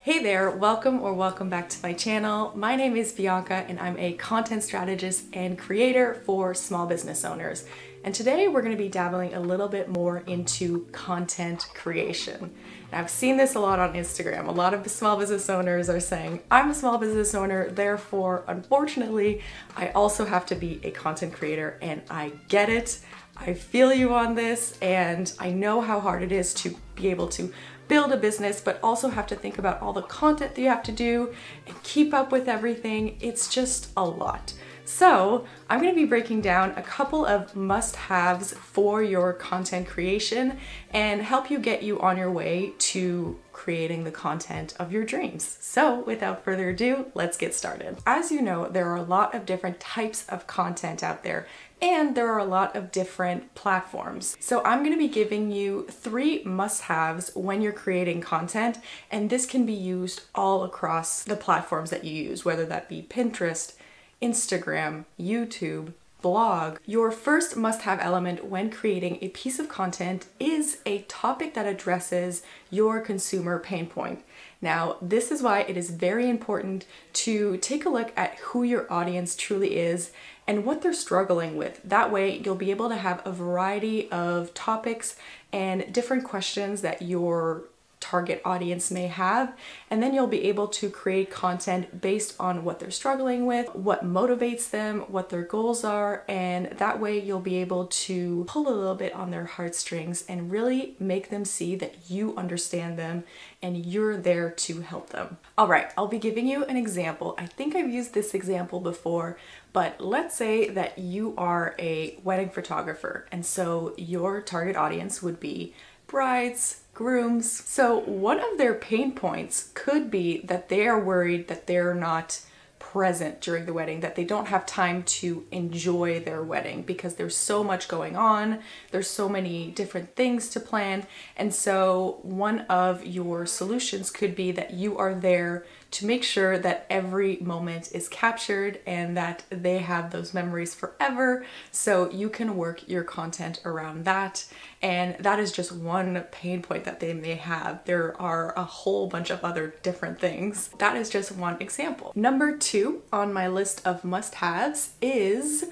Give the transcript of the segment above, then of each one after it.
Hey there, welcome back to my channel. My name is Bianca and I'm a content strategist and creator for small business owners. And today we're going to be dabbling a little bit more into content creation. And I've seen this a lot on Instagram. A lot of small business owners are saying, I'm a small business owner, therefore, unfortunately, I also have to be a content creator, and I get it. I feel you on this, and I know how hard it is to be able to build a business, but also have to think about all the content that you have to do and keep up with everything. It's just a lot. So I'm going to be breaking down a couple of must-haves for your content creation and help you get you on your way to creating the content of your dreams. So without further ado, let's get started. As you know, there are a lot of different types of content out there, and there are a lot of different platforms. So I'm going to be giving you 3 must-haves when you're creating content, and this can be used all across the platforms that you use, whether that be Pinterest, Instagram, YouTube, blog. Your first must-have element when creating a piece of content is a topic that addresses your consumer pain point. Now, this is why it is very important to take a look at who your audience truly is and what they're struggling with. That way, you'll be able to have a variety of topics and different questions that your target audience may have, and then you'll be able to create content based on what they're struggling with, what motivates them, what their goals are, and that way you'll be able to pull a little bit on their heartstrings and really make them see that you understand them and you're there to help them. All right, I'll be giving you an example. I think I've used this example before, but let's say that you are a wedding photographer, and so your target audience would be brides, grooms. So one of their pain points could be that they are worried that they're not present during the wedding, that they don't have time to enjoy their wedding because there's so much going on, there's so many different things to plan. And so one of your solutions could be that you are there to make sure that every moment is captured and that they have those memories forever, so you can work your content around that. And that is just one pain point that they may have. There are a whole bunch of other different things. That is just one example. Number 2 on my list of must-haves is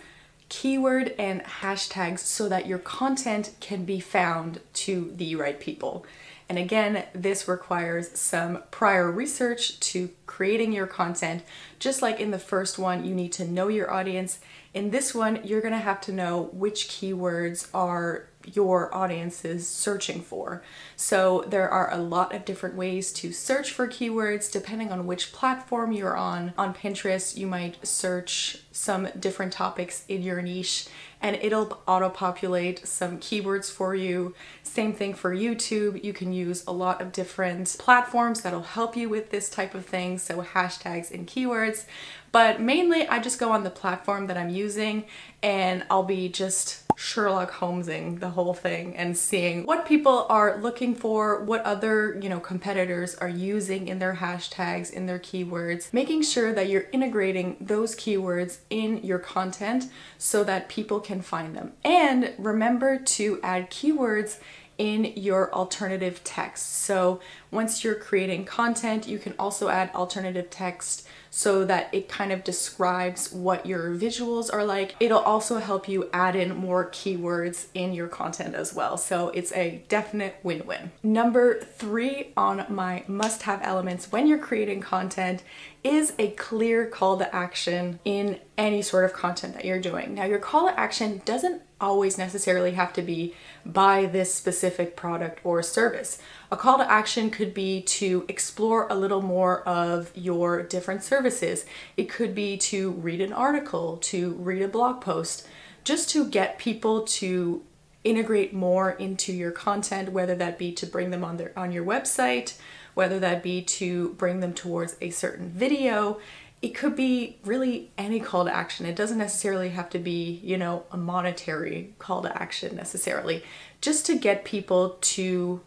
keyword and hashtags so that your content can be found to the right people. And again, this requires some prior research to creating your content. Just like in the first one, you need to know your audience. In this one, you're gonna have to know which keywords are your audience is searching for. So there are a lot of different ways to search for keywords depending on which platform you're on. On Pinterest, you might search some different topics in your niche and it'll auto-populate some keywords for you. Same thing for YouTube. You can use a lot of different platforms that'll help you with this type of thing, so hashtags and keywords. But mainly I just go on the platform that I'm using and I'll be just Sherlock Holmesing the whole thing and seeing what people are looking for, what other, competitors are using in their hashtags, in their keywords, making sure that you're integrating those keywords in your content so that people can find them. And remember to add keywords in your alternative text. So once you're creating content, you can also add alternative text so that it kind of describes what your visuals are like. It'll also help you add in more keywords in your content as well. So it's a definite win-win. Number 3 on my must-have elements when you're creating content is a clear call to action in any sort of content that you're doing. Now, your call to action doesn't always necessarily have to be buy this specific product or service. A call to action could be to explore a little more of your different services. It could be to read an article, to read a blog post, just to get people to integrate more into your content, whether that be to bring them on your website, whether that be to bring them towards a certain video. It could be really any call to action. It doesn't necessarily have to be, a monetary call to action necessarily, just to get people to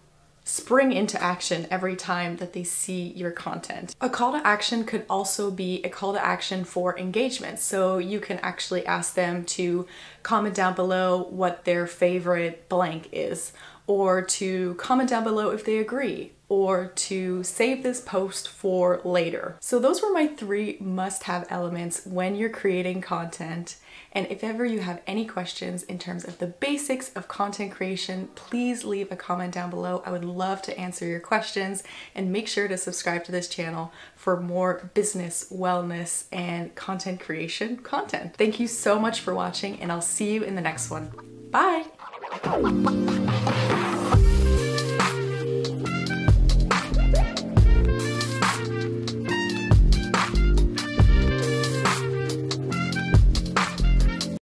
spring into action every time that they see your content. A call to action could also be a call to action for engagement. So you can actually ask them to comment down below what their favorite blank is, or to comment down below if they agree, or to save this post for later. So those were my 3 must-have elements when you're creating content. And if ever you have any questions in terms of the basics of content creation, please leave a comment down below. I would love to answer your questions, and make sure to subscribe to this channel for more business, wellness, and content creation content. Thank you so much for watching, and I'll see you in the next one. Bye!